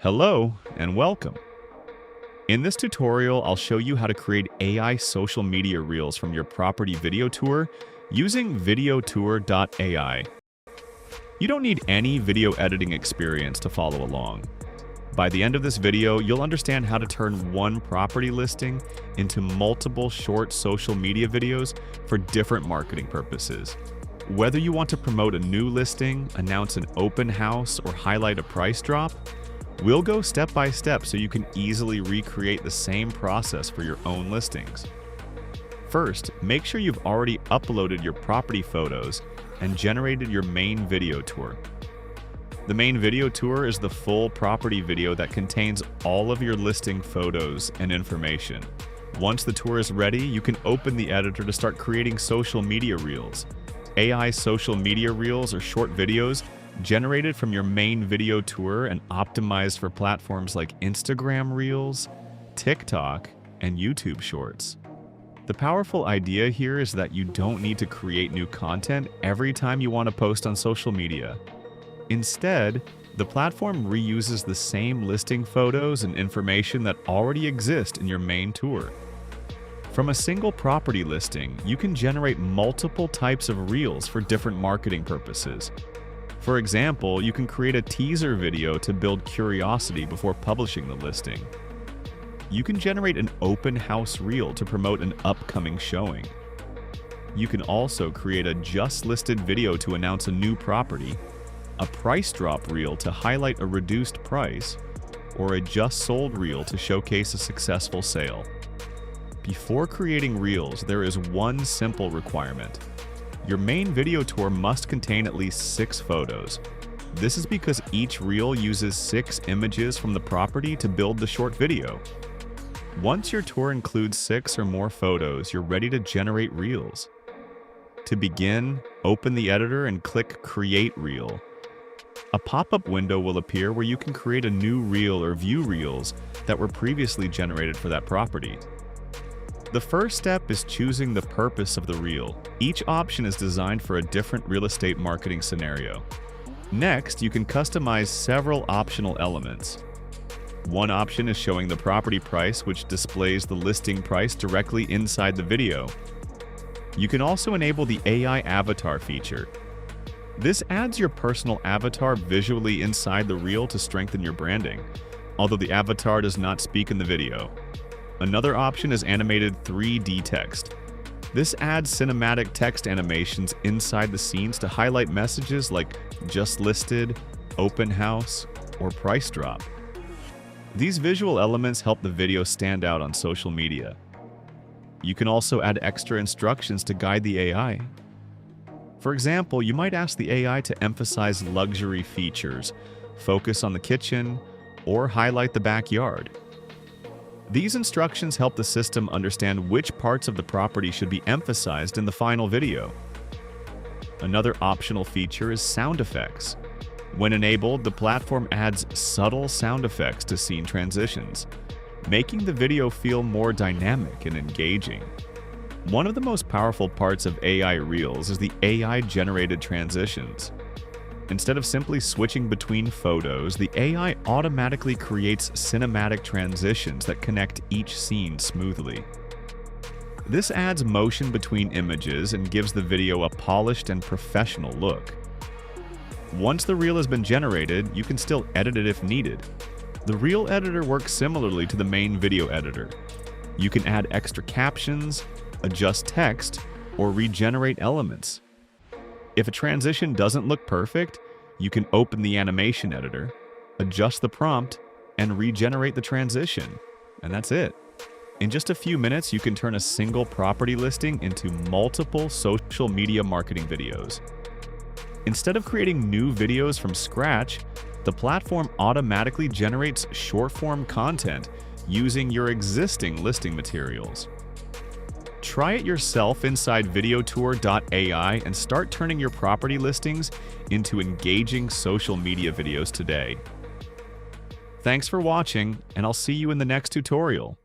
Hello and welcome. In this tutorial, I'll show you how to create AI social media reels from your property video tour using VideoTour.AI. You don't need any video editing experience to follow along. By the end of this video, you'll understand how to turn one property listing into multiple short social media videos for different marketing purposes. Whether you want to promote a new listing, announce an open house, or highlight a price drop, we'll go step by step so you can easily recreate the same process for your own listings. First, make sure you've already uploaded your property photos and generated your main video tour. The main video tour is the full property video that contains all of your listing photos and information. Once the tour is ready, you can open the editor to start creating social media reels. AI social media reels are short videos generated from your main video tour and optimized for platforms like Instagram Reels, TikTok, and YouTube Shorts. The powerful idea here is that you don't need to create new content every time you want to post on social media. Instead, the platform reuses the same listing photos and information that already exist in your main tour. From a single property listing, you can generate multiple types of reels for different marketing purposes. For example, you can create a teaser video to build curiosity before publishing the listing. You can generate an open house reel to promote an upcoming showing. You can also create a just listed video to announce a new property, a price drop reel to highlight a reduced price, or a just sold reel to showcase a successful sale. Before creating reels, there is one simple requirement. Your main video tour must contain at least 6 photos. This is because each reel uses 6 images from the property to build the short video. Once your tour includes 6 or more photos, you're ready to generate reels. To begin, open the editor and click Create Reel. A pop-up window will appear where you can create a new reel or view reels that were previously generated for that property. The first step is choosing the purpose of the reel. Each option is designed for a different real estate marketing scenario. Next, you can customize several optional elements. One option is showing the property price, which displays the listing price directly inside the video. You can also enable the AI avatar feature. This adds your personal avatar visually inside the reel to strengthen your branding, although the avatar does not speak in the video. Another option is animated 3D text. This adds cinematic text animations inside the scenes to highlight messages like just listed, open house, or price drop. These visual elements help the video stand out on social media. You can also add extra instructions to guide the AI. For example, you might ask the AI to emphasize luxury features, focus on the kitchen, or highlight the backyard. These instructions help the system understand which parts of the property should be emphasized in the final video. Another optional feature is sound effects. When enabled, the platform adds subtle sound effects to scene transitions, making the video feel more dynamic and engaging. One of the most powerful parts of AI Reels is the AI-generated transitions. Instead of simply switching between photos, the AI automatically creates cinematic transitions that connect each scene smoothly. This adds motion between images and gives the video a polished and professional look. Once the reel has been generated, you can still edit it if needed. The reel editor works similarly to the main video editor. You can add extra captions, adjust text, or regenerate elements. If a transition doesn't look perfect, you can open the animation editor, adjust the prompt, and regenerate the transition. And that's it. In just a few minutes, you can turn a single property listing into multiple social media marketing videos. Instead of creating new videos from scratch, the platform automatically generates short-form content using your existing listing materials. Try it yourself inside VideoTour.AI and start turning your property listings into engaging social media videos today. Thanks for watching, and I'll see you in the next tutorial.